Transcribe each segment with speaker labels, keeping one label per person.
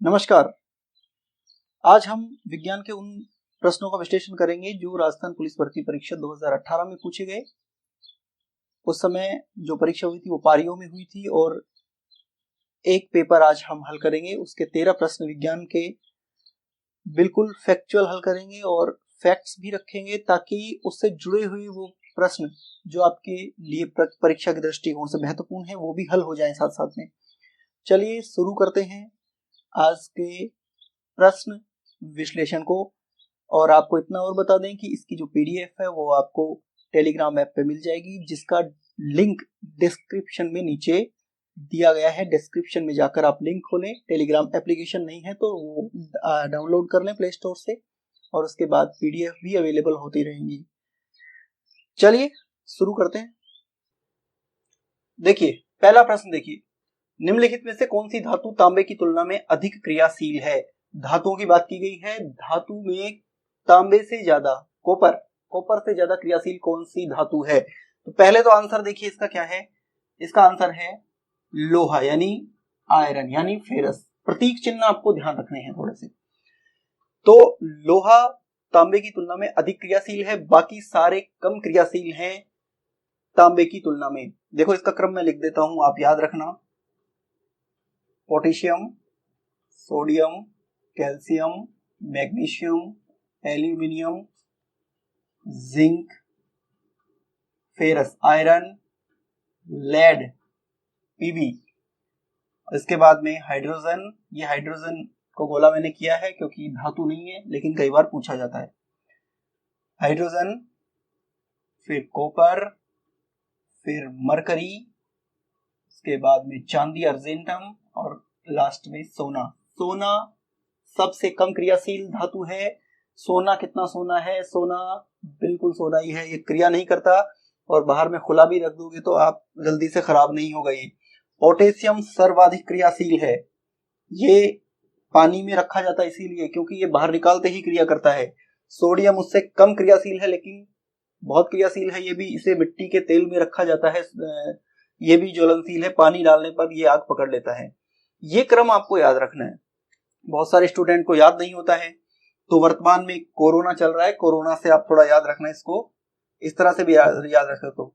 Speaker 1: नमस्कार। आज हम विज्ञान के उन प्रश्नों का विश्लेषण करेंगे जो राजस्थान पुलिस भर्ती परीक्षा 2018 में पूछे गए। उस समय जो परीक्षा हुई थी वो पारियों में हुई थी और एक पेपर आज हम हल करेंगे। उसके 13 प्रश्न विज्ञान के बिल्कुल फैक्चुअल हल करेंगे और फैक्ट्स भी रखेंगे ताकि उससे जुड़े हुए वो प्रश्न जो आपके लिए परीक्षा के दृष्टिकोण से महत्वपूर्ण है वो भी हल हो जाए साथ साथ में। चलिए शुरू करते हैं आज के प्रश्न विश्लेषण को। और आपको इतना और बता दें कि इसकी जो पीडीएफ है वो आपको टेलीग्राम ऐप पे मिल जाएगी, जिसका लिंक डिस्क्रिप्शन में नीचे दिया गया है। डिस्क्रिप्शन में जाकर आप लिंक खोलें। टेलीग्राम एप्लीकेशन नहीं है तो वो डाउनलोड कर लें प्ले स्टोर से और उसके बाद पीडीएफ भी अवेलेबल होती रहेंगी। चलिए शुरू करते हैं। देखिए पहला प्रश्न देखिए, निम्नलिखित में से कौन सी धातु तांबे की तुलना में अधिक क्रियाशील है। धातुओं की बात की गई है। धातु में तांबे से ज्यादा कॉपर से ज्यादा क्रियाशील कौन सी धातु है। तो पहले तो आंसर देखिए इसका क्या है। इसका आंसर है लोहा यानी आयरन यानी फेरस। प्रतीक चिन्ह आपको ध्यान रखने हैं थोड़े से। तो लोहा तांबे की तुलना में अधिक क्रियाशील है, बाकी सारे कम क्रियाशील हैं तांबे की तुलना में। देखो इसका क्रम मैं लिख देता हूं, आप याद रखना। Potassium, sodium, calcium, magnesium, aluminium, zinc, ferrous, iron, lead, PB. इसके बाद में हाइड्रोजन। ये हाइड्रोजन को गोला मैंने किया है क्योंकि धातु नहीं है, लेकिन कई बार पूछा जाता है। हाइड्रोजन, फिर कॉपर, फिर मरकरी, इसके बाद में चांदी अर्जेंटम और लास्ट में सोना। सोना सबसे कम क्रियाशील धातु है। सोना कितना सोना है, सोना बिल्कुल सोना ही है, ये क्रिया नहीं करता और बाहर में खुला भी रख दोगे तो आप जल्दी से खराब नहीं होगा। ये पोटेशियम सर्वाधिक क्रियाशील है। ये पानी में रखा जाता है इसीलिए क्योंकि ये बाहर निकालते ही क्रिया करता है। सोडियम उससे कम क्रियाशील है लेकिन बहुत क्रियाशील है। ये भी, इसे मिट्टी के तेल में रखा जाता है। ये भी ज्वलनशील है, पानी डालने पर ये आग पकड़ लेता है। ये क्रम आपको याद रखना है। बहुत सारे स्टूडेंट को याद नहीं होता है। तो वर्तमान में कोरोना चल रहा है, कोरोना से आप थोड़ा याद रखना इसको। इस तरह से भी याद रख सकते हो।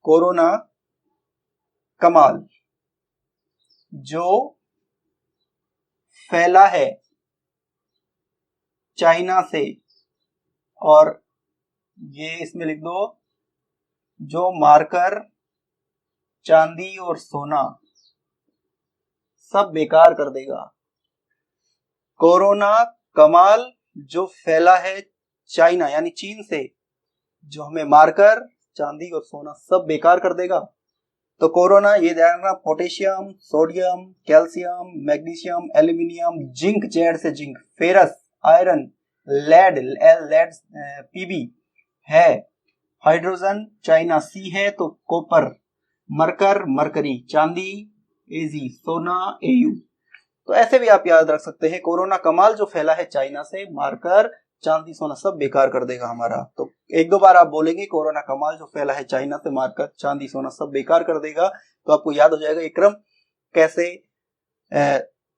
Speaker 1: कोरोना कमाल जो फैला है चाइना से, और ये इसमें लिख दो जो मारकर चांदी और सोना सब बेकार कर देगा। कोरोना कमाल जो फैला है चाइना यानी चीन से, जो हमें मारकर चांदी और सोना सब बेकार कर देगा। तो कोरोना ये ध्यान रखना, potassium, sodium, calcium, magnesium, aluminium, zinc, Z से zinc, ferrous, iron, lead PB है, हाइड्रोजन चाइना सी है, तो कॉपर, मरकर मरकरी, चांदी एजी, सोना एयू। तो ऐसे भी आप याद रख सकते हैं। कोरोना कमाल जो फैला है चाइना से, मारकर चांदी सोना सब बेकार कर देगा हमारा। तो एक दो बार आप बोलेंगे कोरोना कमाल जो फैला है चाइना से, मारकर चांदी सोना सब बेकार कर देगा, तो आपको याद हो जाएगा ये क्रम कैसे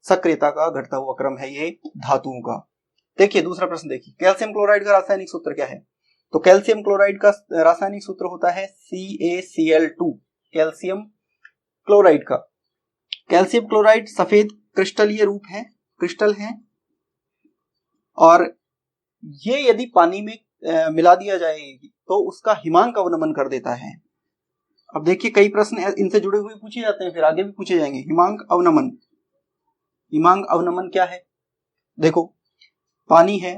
Speaker 1: सक्रियता का घटता हुआ क्रम है ये धातुओं का। देखिए दूसरा प्रश्न देखिए, कैल्शियम क्लोराइड का रासायनिक सूत्र क्या है। तो कैल्शियम क्लोराइड का रासायनिक सूत्र होता है CaCl2। कैल्शियम क्लोराइड का, कैल्शियम क्लोराइड सफेद क्रिस्टलीय रूप है, क्रिस्टल है, और ये यदि पानी में मिला दिया जाए तो उसका हिमांक अवनमन कर देता है। अब देखिए कई प्रश्न इनसे जुड़े हुए पूछे जाते हैं, फिर आगे भी पूछे जाएंगे। हिमांक अवनमन, हिमांक अवनमन क्या है। देखो पानी है,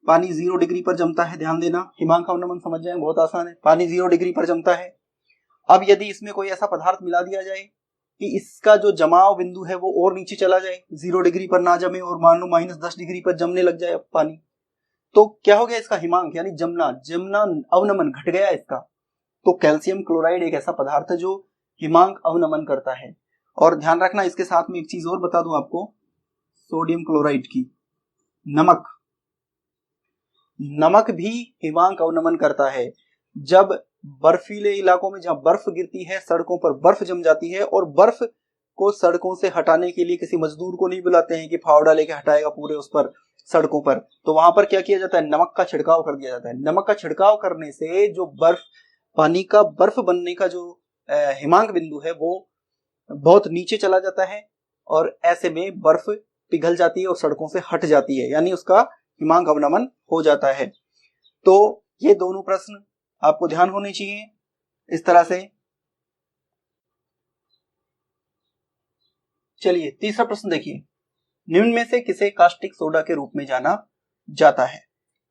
Speaker 1: पानी 0 डिग्री पर जमता है, ध्यान देना। हिमांक अवनमन समझ जाए, बहुत आसान है। पानी 0 डिग्री पर जमता है। अब यदि इसमें कोई ऐसा पदार्थ मिला दिया जाए कि इसका जो जमाव बिंदु है वो और नीचे चला जाए, 0 डिग्री पर ना जमे और मान लो -10 डिग्री पर जमने लग जाए पानी, तो क्या हो गया इसका हिमांक यानी जमना अवनमन घट गया इसका। तो कैल्शियम क्लोराइड एक ऐसा पदार्थ है जो हिमांक अवनमन करता है। और ध्यान रखना इसके साथ में एक चीज और बता दूं आपको, सोडियम क्लोराइड की, नमक भी हिमांक अवनमन करता है। जब बर्फीले इलाकों में जहां बर्फ गिरती है, सड़कों पर बर्फ जम जाती है और बर्फ को सड़कों से हटाने के लिए किसी मजदूर को नहीं बुलाते हैं कि फावड़ा लेके हटाएगा पूरे उस पर सड़कों पर, तो वहां पर क्या किया जाता है, नमक का छिड़काव कर दिया जाता है। नमक का छिड़काव करने से जो बर्फ, पानी का बर्फ बनने का जो हिमांक बिंदु है वो बहुत नीचे चला जाता है और ऐसे में बर्फ पिघल जाती है और सड़कों से हट जाती है, यानी उसका हिमांक अवनमन हो जाता है। तो ये दोनों प्रश्न आपको ध्यान होने चाहिए इस तरह से। चलिए तीसरा प्रश्न देखिए, निम्न में से किसे कास्टिक सोडा के रूप में जाना जाता है?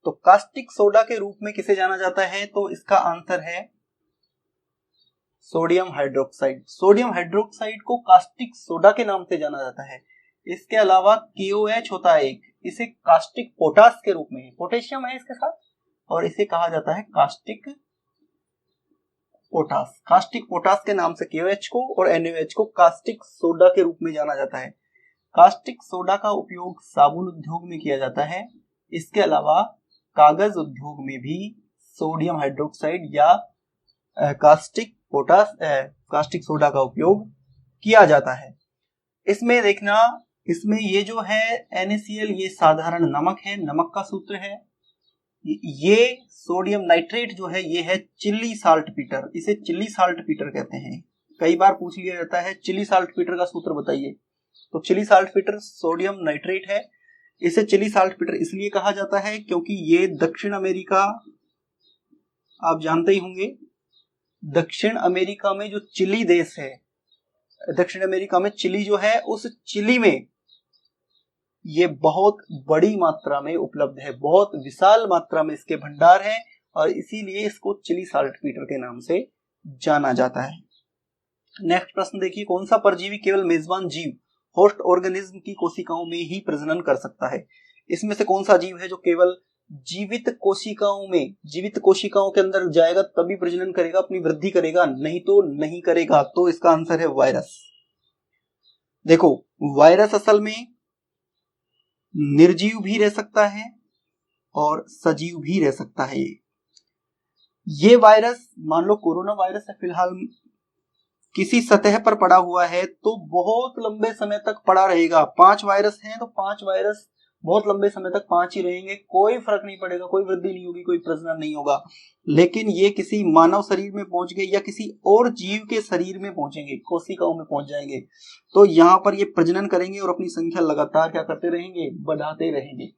Speaker 1: तो कास्टिक सोडा के रूप में किसे जाना जाता है, तो इसका आंसर है सोडियम हाइड्रोक्साइड। सोडियम हाइड्रोक्साइड को कास्टिक सोडा के नाम से जाना जाता है। इसके अलावा KOH होता है एक, इसे कास्टिक पोटास के रूप में, पोटेशियम है इसके साथ, और इसे कहा जाता है कास्टिक पोटास। कास्टिक पोटास के नाम से KOH को और NaOH को कास्टिक सोडा के रूप में जाना जाता है। कास्टिक सोडा का उपयोग साबुन उद्योग में किया जाता है। इसके अलावा कागज उद्योग में भी सोडियम हाइड्रोक्साइड या कास्टिक पोटास कास्टिक सोडा का उपयोग किया जाता है। इसमें देखना, इसमें ये जो है NaCl ये साधारण नमक है, नमक का सूत्र है। ये सोडियम नाइट्रेट जो है ये है चिली साल्ट पीटर, इसे चिली साल्ट पीटर कहते हैं। कई बार पूछ लिया जाता है चिली साल्ट पीटर का सूत्र बताइए, तो Chile saltpetre sodium nitrate है। इसे चिली साल्ट पीटर इसलिए कहा जाता है क्योंकि ये दक्षिण अमेरिका, आप जानते ही होंगे, दक्षिण अमेरिका में जो चिली देश है, दक्षिण अमेरिका में चिली जो है, उस चिली में ये बहुत बड़ी मात्रा में उपलब्ध है, बहुत विशाल मात्रा में इसके भंडार हैं और इसीलिए इसको चिली साल्ट पीटर के नाम से जाना जाता है। नेक्स्ट प्रश्न देखिए, कौन सा परजीवी केवल मेजबान जीव, होस्ट ऑर्गेनिज्म की कोशिकाओं में ही प्रजनन कर सकता है? इसमें से कौन सा जीव है जो केवल जीवित कोशिकाओं में, जीवित कोशिकाओं के अंदर जाएगा तभी प्रजनन करेगा, अपनी वृद्धि करेगा, नहीं तो नहीं करेगा? तो इसका आंसर है वायरस। देखो वायरस असल में निर्जीव भी रह सकता है और सजीव भी रह सकता है। ये वायरस, मान लो कोरोना वायरस है, फिलहाल किसी सतह पर पड़ा हुआ है तो बहुत लंबे समय तक पड़ा रहेगा। 5 वायरस हैं तो 5 वायरस बहुत लंबे समय तक 5 ही रहेंगे, कोई फर्क नहीं पड़ेगा, कोई वृद्धि नहीं होगी, कोई प्रजनन नहीं होगा। लेकिन ये किसी मानव शरीर में पहुंच गए या किसी और जीव के शरीर में पहुंचेंगे, कोशिकाओं में पहुंच जाएंगे, तो यहाँ पर ये प्रजनन करेंगे और अपनी संख्या लगातार क्या करते रहेंगे, बढ़ाते रहेंगे,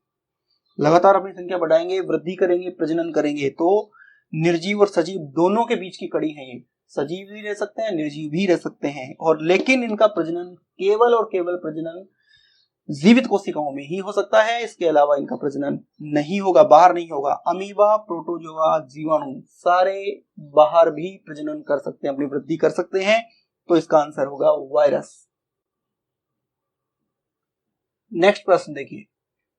Speaker 1: लगातार अपनी संख्या बढ़ाएंगे, वृद्धि करेंगे, प्रजनन करेंगे। तो निर्जीव और सजीव दोनों के बीच की कड़ी है ये, सजीव भी रह सकते हैं, निर्जीव भी रह सकते हैं, और लेकिन इनका प्रजनन केवल और केवल प्रजनन जीवित कोशिकाओं में ही हो सकता है, इसके अलावा इनका प्रजनन नहीं होगा, बाहर नहीं होगा। अमीबा, प्रोटोजोआ, जीवाणु सारे बाहर भी प्रजनन कर सकते हैं, अपनी वृद्धि कर सकते हैं, तो इसका आंसर होगा वायरस। नेक्स्ट प्रश्न देखिए,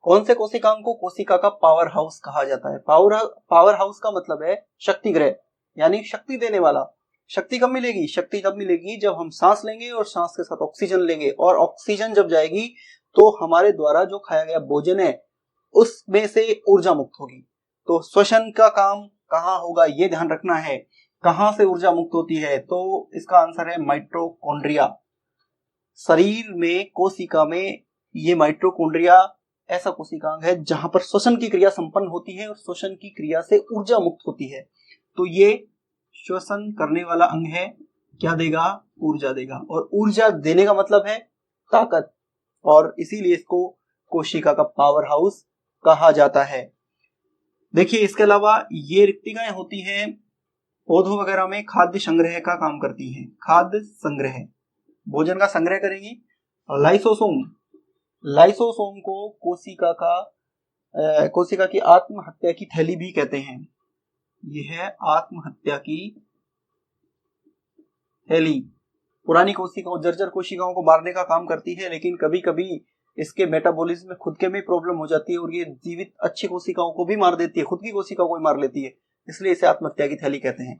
Speaker 1: कौन से कोशिकांग को कोशिका का पावर हाउस कहा जाता है? पावर हाउस का मतलब है शक्ति ग्रह, यानी शक्ति देने वाला। शक्ति कब मिलेगी? शक्ति तब मिलेगी जब हम सांस लेंगे और सांस के साथ ऑक्सीजन लेंगे, और ऑक्सीजन जब जाएगी तो हमारे द्वारा जो खाया गया भोजन है उसमें से ऊर्जा मुक्त होगी। तो श्वसन का काम कहाँ होगा ये ध्यान रखना है, कहाँ से ऊर्जा मुक्त होती है? तो इसका आंसर है माइटोकॉन्ड्रिया। शरीर में, कोशिका में ये माइटोकॉन्ड्रिया ऐसा कोशिकांग है जहां पर श्वसन की क्रिया संपन्न होती है और श्वसन की क्रिया से ऊर्जा मुक्त होती है। तो ये श्वसन करने वाला अंग है, क्या देगा? ऊर्जा देगा, और ऊर्जा देने का मतलब है ताकत, और इसीलिए इसको कोशिका का पावर हाउस कहा जाता है। देखिए इसके अलावा ये रिक्तिकाएं होती हैं पौधों वगैरह में, खाद्य संग्रह का काम करती हैं। खाद्य संग्रह, भोजन का संग्रह करेंगी। लाइसोसोम, लाइसोसोम को कोशिका की आत्महत्या की थैली भी कहते हैं। यह है आत्महत्या की थैली, पुरानी कोशिकाओं, जर्जर कोशिकाओं को मारने का काम करती है, लेकिन कभी कभी इसके मेटाबॉलिज्म में खुद के में प्रॉब्लम हो जाती है और ये जीवित अच्छी कोशिकाओं को भी मार देती है, खुद की कोशिकाओं को भी मार लेती है, इसलिए इसे आत्महत्या की थैली कहते हैं।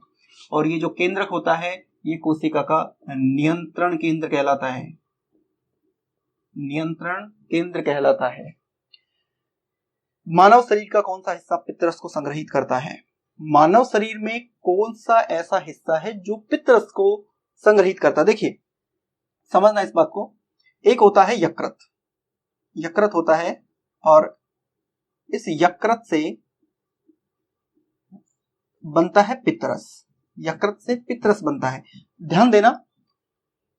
Speaker 1: और ये जो केंद्रक होता है ये कोशिका का नियंत्रण केंद्र कहलाता है, नियंत्रण केंद्र कहलाता है। मानव शरीर का कौन सा हिस्सा पित्तरस को संग्रहित करता है? मानव शरीर में कौन सा ऐसा हिस्सा है जो पित्तरस को संग्रहित करता है? देखिए समझना इस बात को। एक होता है यकृत, यकृत होता है, और इस यकृत से बनता है पित्तरस, यकृत से पित्तरस बनता है। ध्यान देना,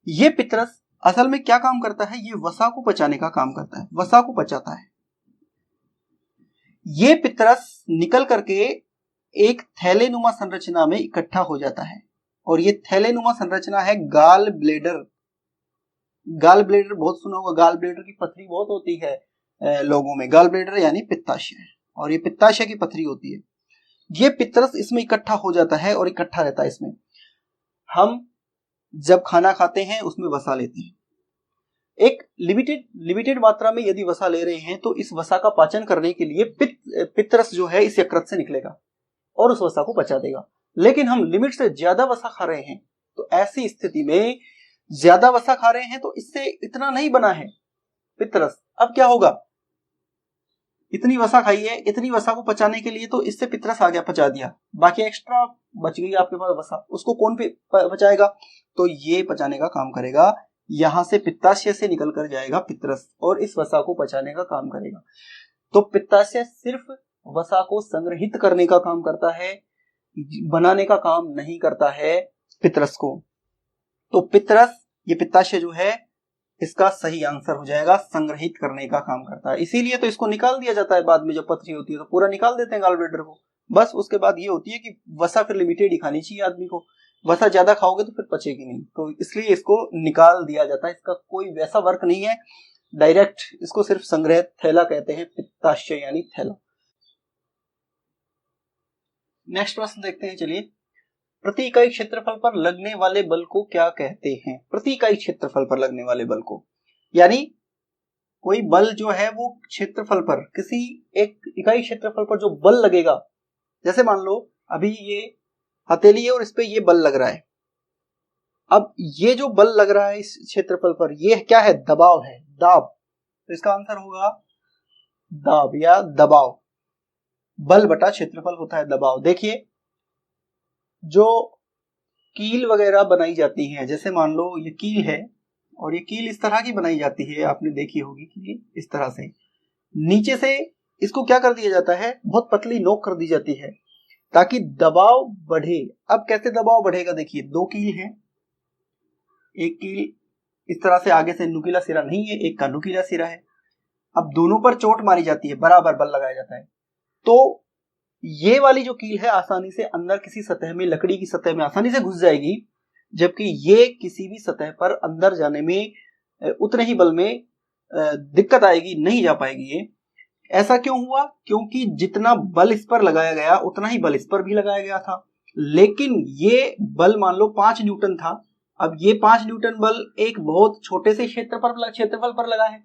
Speaker 1: ये पित्तरस असल में क्या काम करता है, ये वसा को पचाने का काम करता है, वसा को पचाता है। ये पित्तरस निकल करके एक थैलेनुमा संरचना में इकट्ठा हो जाता है, और ये थैलेनुमा संरचना है गाल ब्लेडर। गाल ब्लेडर बहुत सुना होगा, गाल ब्लेडर की पथरी बहुत होती है लोगों में, गाल ब्लेडर यानी पित्ताशय, और ये पित्ताशय की पथरी होती है। ये पित्तरस इसमें इकट्ठा हो जाता है और इकट्ठा रहता है इसमें। हम जब खाना खाते हैं उसमें वसा लेते हैं, एक लिमिटेड मात्रा में यदि वसा ले रहे हैं तो इस वसा का पाचन करने के लिए पित्तरस जो है इस यकृत से निकलेगा और उस वसा को पचा देगा। लेकिन हम लिमिट से ज्यादा वसा खा रहे हैं, तो ऐसी स्थिति में ज्यादा वसा खा रहे हैं तो इससे इतना नहीं बना है पित्तरस। अब क्या होगा, इतनी वसा खाई है, इतनी वसा को पचाने के लिए तो इससे पित्तरस आ गया, पचा दिया, बाकी एक्स्ट्रा बच गई आपके पास वसा, उसको कौन पचाएगा, तो ये पचाने का काम करेगा। यहां से पित्ताशय से निकल कर जाएगा पित्तरस और इस वसा को पचाने का काम करेगा। तो पित्ताशय सिर्फ वसा को संग्रहित करने का काम करता है, बनाने का काम नहीं करता है पित्तरस को। तो पित्तरस, ये पित्ताशय जो है, इसका सही आंसर हो जाएगा, संग्रहित करने का काम करता है। इसीलिए तो इसको निकाल दिया जाता है बाद में, जब पथरी होती है तो पूरा निकाल देते हैं गाल ब्लैडर को। बस उसके बाद ये होती है कि वसा फिर लिमिटेड ही खानी चाहिए आदमी को, वसा ज्यादा खाओगे तो फिर पचेगी नहीं, तो इसलिए इसको निकाल दिया जाता है। इसका कोई वैसा वर्क नहीं है डायरेक्ट, इसको सिर्फ संग्रह थैला कहते हैं, पित्ताशय यानी थैला। नेक्स्ट प्रश्न देखते हैं, चलिए। प्रति इकाई क्षेत्रफल पर लगने वाले बल को क्या कहते हैं? प्रति इकाई क्षेत्रफल पर लगने वाले बल को, यानी कोई बल जो है वो क्षेत्रफल पर, किसी एक इकाई क्षेत्रफल पर जो बल लगेगा, जैसे मान लो अभी ये हथेली है और इस पे ये बल लग रहा है। अब ये जो बल लग रहा है इस क्षेत्रफल पर, ये क्या है, दबाव है, दाब। तो इसका आंसर होगा दाब या दबाव। बल बटा क्षेत्रफल होता है दबाव। देखिए, जो कील वगैरह बनाई जाती है, जैसे मान लो ये कील है और ये कील इस तरह की बनाई जाती है, आपने देखी होगी कि इस तरह से नीचे से इसको क्या कर दिया जाता है, बहुत पतली नोक कर दी जाती है ताकि दबाव बढ़े। अब कैसे दबाव बढ़ेगा, देखिए दो कील हैं, एक कील इस तरह से आगे से नुकीला सिरा नहीं है, एक का नुकीला सिरा है। अब दोनों पर चोट मारी जाती है, बराबर बल लगाया जाता है, तो ये वाली जो कील है आसानी से अंदर किसी सतह में, लकड़ी की सतह में आसानी से घुस जाएगी, जबकि ये किसी भी सतह पर अंदर जाने में उतने ही बल में दिक्कत आएगी, नहीं जा पाएगी ये। ऐसा क्यों हुआ? क्योंकि जितना बल इस पर लगाया गया उतना ही बल इस पर भी लगाया गया था, लेकिन ये बल मान लो 5 न्यूटन था। अब ये 5 न्यूटन बल एक बहुत छोटे से क्षेत्रफल पर लगा है,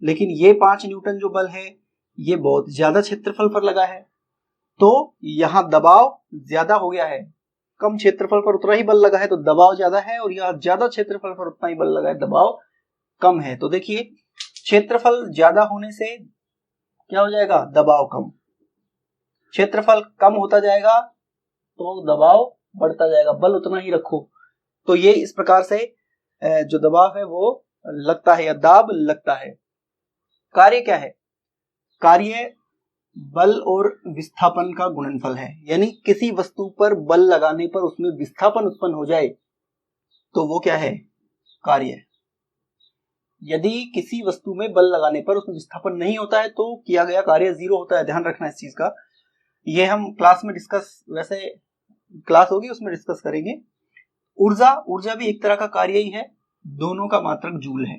Speaker 1: लेकिन ये 5 न्यूटन जो बल है ये बहुत ज्यादा क्षेत्रफल पर लगा है, तो यहां दबाव ज्यादा हो गया है। कम क्षेत्रफल पर उतना ही बल लगा है तो दबाव ज्यादा है, और यहां ज्यादा क्षेत्रफल पर उतना ही बल लगा है, दबाव कम है। तो देखिए, क्षेत्रफल ज्यादा होने से क्या हो जाएगा, दबाव कम। क्षेत्रफल कम होता जाएगा तो दबाव बढ़ता जाएगा, बल उतना ही रखो। तो ये इस प्रकार से जो दबाव है वो लगता है या दाब लगता है। कार्य क्या है? कार्य बल और विस्थापन का गुणनफल है, यानी किसी वस्तु पर बल लगाने पर उसमें विस्थापन उत्पन्न हो जाए तो वो क्या है, कार्य। यदि किसी वस्तु में बल लगाने पर उसमें विस्थापन नहीं होता है तो किया गया कार्य 0 होता है। ध्यान रखना इस चीज का, ये हम क्लास में डिस्कस, वैसे क्लास होगी उसमें डिस्कस करेंगे। ऊर्जा भी एक तरह का कार्य ही है, दोनों का मात्रक जूल है।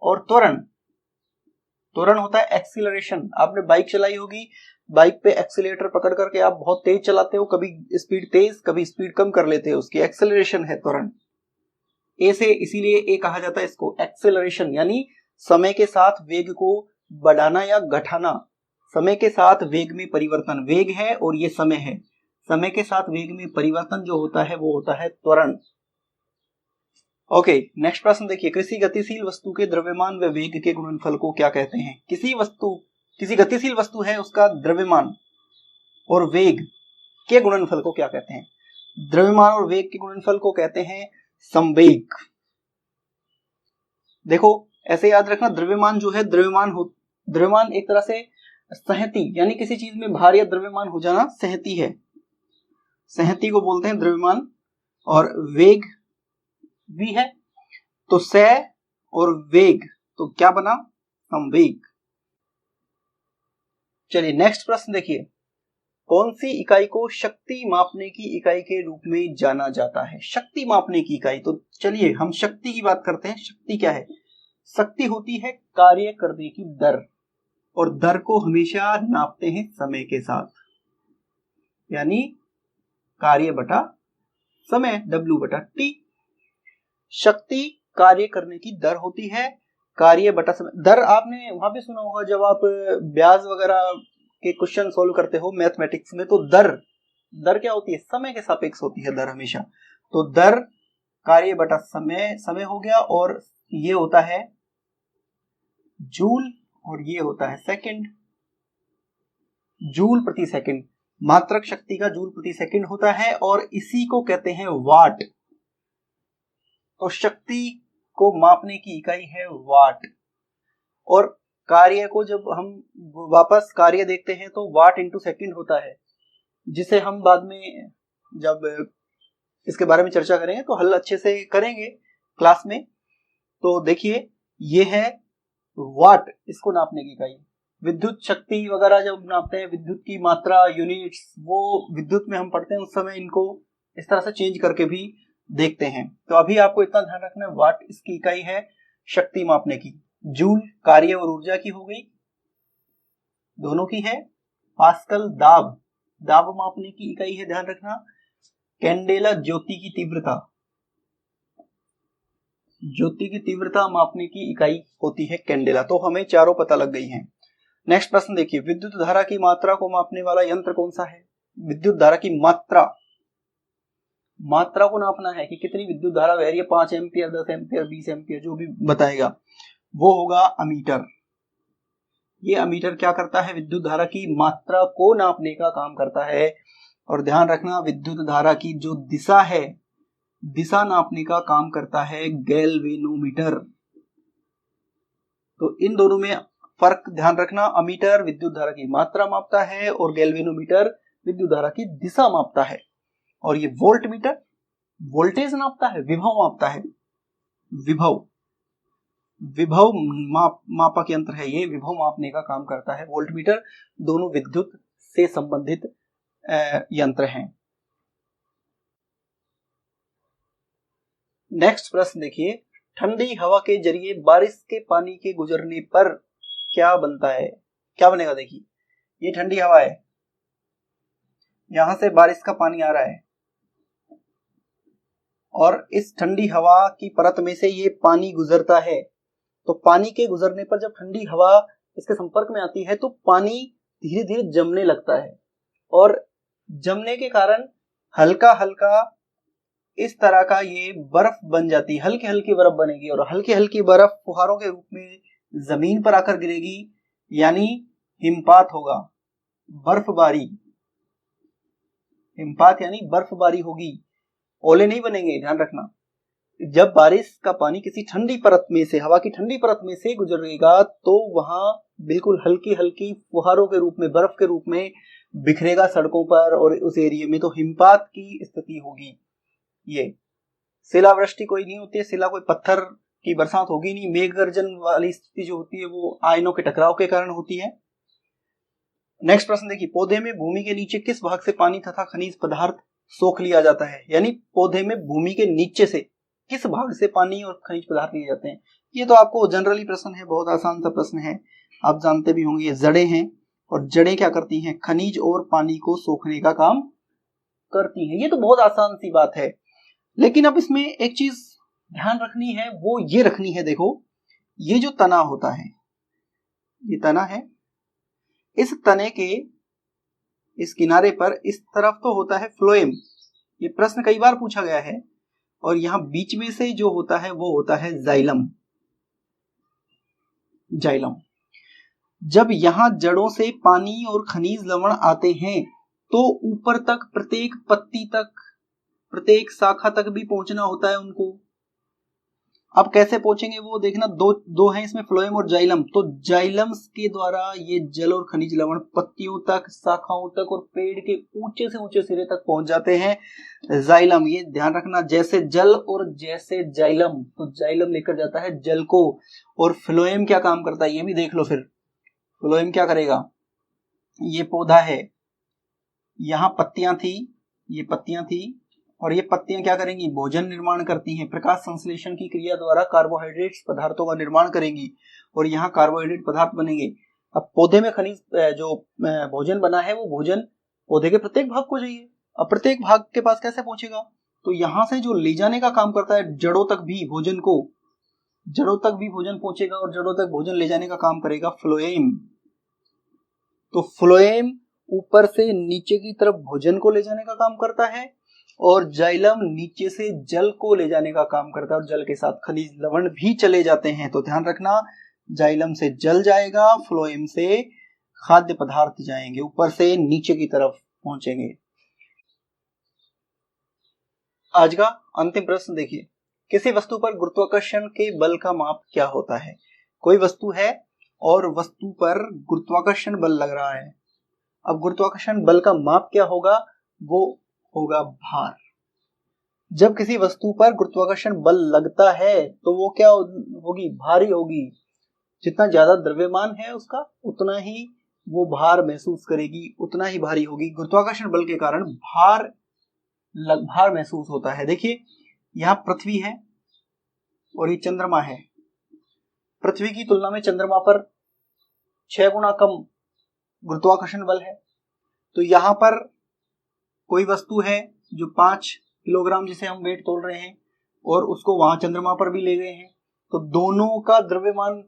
Speaker 1: और त्वरण होता है एक्सीलरेशन। आपने बाइक चलाई होगी, बाइक पे एक्सीलेटर पकड़ करके आप बहुत तेज चलाते हो, कभी स्पीड तेज कभी स्पीड कम कर लेते हो, उसकी एक्सीलरेशन है त्वरण। ए से इसीलिए ए कहा जाता है इसको, एक्सेलरेशन, यानी समय के साथ वेग को बढ़ाना या घटाना। समय के साथ वेग में परिवर्तन, वेग है और ये समय है, समय के साथ वेग में परिवर्तन जो होता है वो होता है त्वरण। ओके, नेक्स्ट प्रश्न देखिए। किसी गतिशील वस्तु के द्रव्यमान व वेग के गुणनफल को क्या कहते हैं? किसी गतिशील वस्तु है, उसका द्रव्यमान और वेग के गुणनफल को क्या कहते हैं? द्रव्यमान और वेग के गुणनफल को कहते हैं संवेग। देखो ऐसे याद रखना, द्रव्यमान जो है द्रव्यमान एक तरह से सहती, यानी किसी चीज में भार या द्रव्यमान हो जाना सहती है, सहती को बोलते हैं द्रव्यमान। और वेग भी है, तो सह और वेग तो क्या बना, संवेग। चलिए नेक्स्ट प्रश्न देखिए, कौन सी इकाई को शक्ति मापने की इकाई के रूप में जाना जाता है। शक्ति मापने की इकाई, तो चलिए हम शक्ति की बात करते हैं। शक्ति क्या है, शक्ति होती है कार्य करने की दर, और दर को हमेशा नापते हैं समय के साथ, यानी कार्य बटा समय, W बटा T। शक्ति कार्य करने की दर होती है, कार्य बटा समय। दर आपने वहां पे सुना होगा जब आप ब्याज वगैरह के क्वेश्चन सोल्व करते हो मैथमेटिक्स में, तो दर क्या होती है, समय के सापेक्ष होती है दर हमेशा। तो दर कार्य बटा समय हो गया, और ये होता है जूल और ये होता है सेकंड, जूल प्रति सेकंड। मात्रक शक्ति का जूल प्रति सेकंड होता है, और इसी को कहते हैं वाट। तो शक्ति को मापने की इकाई है वाट, और कार्य को जब हम वापस कार्य देखते हैं तो वाट इंटू सेकंड होता है, जिसे हम बाद में जब इसके बारे में चर्चा करेंगे तो हल अच्छे से करेंगे क्लास में। तो देखिए ये है वाट, इसको नापने की इकाई। विद्युत शक्ति वगैरह जब नापते हैं, विद्युत की मात्रा, यूनिट्स, वो विद्युत में हम पढ़ते हैं उस समय इनको इस तरह से चेंज करके भी देखते हैं। तो अभी आपको इतना ध्यान रखना है, वाट इसकी इकाई है शक्ति मापने की। जूल कार्य और ऊर्जा की हो गई, दोनों की है। पास्कल दाब मापने की इकाई है, ध्यान रखना। कैंडेला ज्योति की तीव्रता मापने की इकाई होती है कैंडेला। तो हमें चारों पता लग गई हैं। नेक्स्ट प्रश्न देखिए, विद्युत धारा की मात्रा को मापने वाला यंत्र कौन सा है। विद्युत धारा की मात्रा को नापना है कि कितनी विद्युत धारा बह रही है, 5 एम्पियर, 10 एम्पियर, 20 एम्पियर, जो भी बताएगा वो होगा अमीटर। ये अमीटर क्या करता है, विद्युत धारा की मात्रा को नापने का काम करता है। और ध्यान रखना, विद्युत धारा की जो दिशा है, दिशा नापने का काम करता है गैल्वेनोमीटर। तो इन दोनों में फर्क ध्यान रखना, अमीटर विद्युत धारा की मात्रा मापता है और गैल्वेनोमीटर विद्युत धारा की दिशा मापता है। और ये वोल्टमीटर वोल्टेज नापता है, विभव मापता है। विभव मापक यंत्र है ये, विभव मापने का काम करता है वोल्टमीटर। दोनों विद्युत से संबंधित यंत्र हैं। नेक्स्ट प्रश्न देखिए, ठंडी हवा के जरिए बारिश के पानी के गुजरने पर क्या बनता है, क्या बनेगा। देखिए ये ठंडी हवा है, यहां से बारिश का पानी आ रहा है, और इस ठंडी हवा की परत में से ये पानी गुजरता है। तो पानी के गुजरने पर जब ठंडी हवा इसके संपर्क में आती है तो पानी धीरे धीरे जमने लगता है, और जमने के कारण हल्का हल्का इस तरह का ये बर्फ बन जाती है, हल्की हल्की बर्फ बनेगी, और हल्की हल्की बर्फ फुहारों के रूप में जमीन पर आकर गिरेगी, यानी हिमपात होगा, बर्फबारी। हिमपात यानी बर्फबारी होगी, ओले नहीं बनेंगे, ध्यान रखना। जब बारिश का पानी किसी ठंडी परत में से, हवा की ठंडी परत में से गुजरेगा तो वहां बिल्कुल हल्की हल्की फुहारों के रूप में, बर्फ के रूप में बिखरेगा सड़कों पर, और उस एरिया में तो हिमपात की स्थिति होगी। ये शिलावृष्टि कोई नहीं होती है, शिला कोई पत्थर की बरसात होगी नहीं। मेघ गर्जन वाली स्थिति जो होती है वो आयनों के टकराव के कारण होती है। नेक्स्ट प्रश्न देखिए, पौधे में भूमि के नीचे किस भाग से पानी तथा खनिज पदार्थ सोख लिया जाता है। यानी पौधे में भूमि के नीचे से किस भाग से पानी और खनिज पदार्थ लिए जाते हैं। ये तो आपको जनरली प्रश्न है, बहुत आसान सा प्रश्न है, आप जानते भी होंगे। ये जड़ें हैं, और जड़ें क्या करती हैं, खनिज और पानी को सोखने का काम करती हैं। ये तो बहुत आसान सी बात है, लेकिन अब इसमें एक चीज ध्यान रखनी है, वो ये रखनी है, देखो ये जो तना होता है, ये तना है, इस तने के इस किनारे पर इस तरफ तो होता है फ्लोएम, ये प्रश्न कई बार पूछा गया है, और यहां बीच में से जो होता है वो होता है जाइलम। जब यहां जड़ों से पानी और खनिज लवण आते हैं तो ऊपर तक, प्रत्येक पत्ती तक, प्रत्येक शाखा तक भी पहुंचना होता है उनको। अब कैसे पहुंचेंगे वो देखना, दो हैं इसमें, फ्लोएम और जाइलम। तो जाइलम्स के द्वारा ये जल और खनिज लवण पत्तियों तक, शाखाओं तक और पेड़ के ऊंचे से ऊंचे सिरे तक पहुंच जाते हैं। जाइलम, ये ध्यान रखना, जैसे जल और जैसे जाइलम, तो जाइलम लेकर जाता है जल को, और फ्लोएम क्या काम करता है ये भी देख लो। फिर फ्लोएम क्या करेगा, ये पौधा है, यहां पत्तियां थी, ये पत्तियां थी, और ये पत्तियां क्या करेंगी, भोजन निर्माण करती हैं, प्रकाश संश्लेषण की क्रिया द्वारा कार्बोहाइड्रेट्स पदार्थों का निर्माण करेंगी, और यहाँ कार्बोहाइड्रेट पदार्थ बनेंगे। अब पौधे में खनिज जो भोजन बना है, वो भोजन पौधे के प्रत्येक भाग को चाहिए। अब प्रत्येक भाग के पास कैसे पहुंचेगा, तो यहां से जो ले जाने का काम करता है जड़ों तक भी भोजन को, जड़ों तक भी भोजन पहुंचेगा और जड़ों तक भोजन ले जाने का काम करेगा फ्लोएम। तो फ्लोएम ऊपर से नीचे की तरफ भोजन को ले जाने का काम करता है, और जाइलम नीचे से जल को ले जाने का काम करता है, और जल के साथ खनिज लवण भी चले जाते हैं। तो ध्यान रखना, जाइलम से जल जाएगा, फ्लोएम से खाद्य पदार्थ जाएंगे, ऊपर से नीचे की तरफ पहुंचेंगे। आज का अंतिम प्रश्न देखिए, किसी वस्तु पर गुरुत्वाकर्षण के बल का माप क्या होता है। कोई वस्तु है और वस्तु पर गुरुत्वाकर्षण बल लग रहा है। अब गुरुत्वाकर्षण बल का माप क्या होगा, वो होगा भार। जब किसी वस्तु पर गुरुत्वाकर्षण बल लगता है तो वो क्या होगी, भारी होगी। जितना ज्यादा द्रव्यमान है उसका, उतना ही वो भार महसूस करेगी, उतना ही भारी होगी। गुरुत्वाकर्षण बल के कारण भार महसूस होता है। देखिए, यहाँ पृथ्वी है और ये चंद्रमा है। पृथ्वी की तुलना में चंद्रमा पर 6 गुना कम गुरुत्वाकर्षण बल है। तो यहाँ पर कोई वस्तु है जो 5 किलोग्राम जिसे हम वेट तोल रहे हैं, और उसको वहां चंद्रमा पर भी ले गए हैं, तो दोनों का द्रव्यमान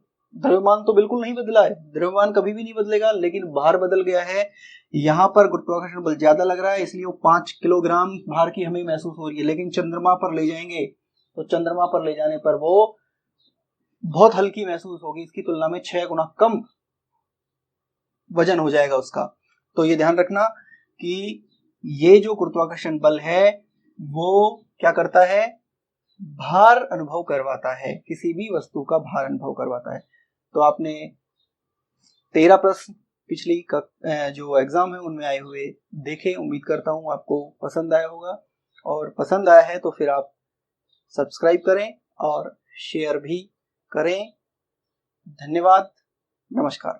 Speaker 1: तो बिल्कुल नहीं बदला है, द्रव्यमान कभी भी नहीं बदलेगा, लेकिन भार बदल गया है। यहाँ पर गुरुत्वाकर्षण बल ज्यादा लग रहा है, इसलिए वो 5 किलोग्राम भार की हमें महसूस हो रही है, लेकिन चंद्रमा पर ले जाएंगे तो चंद्रमा पर ले जाने पर वो बहुत हल्की महसूस होगी, इसकी तुलना में 6 गुना कम वजन हो जाएगा उसका। तो ये ध्यान रखना कि ये जो गुरुत्वाकर्षण बल है वो क्या करता है, भार अनुभव करवाता है, किसी भी वस्तु का भार अनुभव करवाता है। तो आपने 13 प्रश्न पिछली जो एग्जाम है उनमें आए हुए देखे, उम्मीद करता हूं आपको पसंद आया होगा, और पसंद आया है तो फिर आप सब्सक्राइब करें और शेयर भी करें। धन्यवाद, नमस्कार।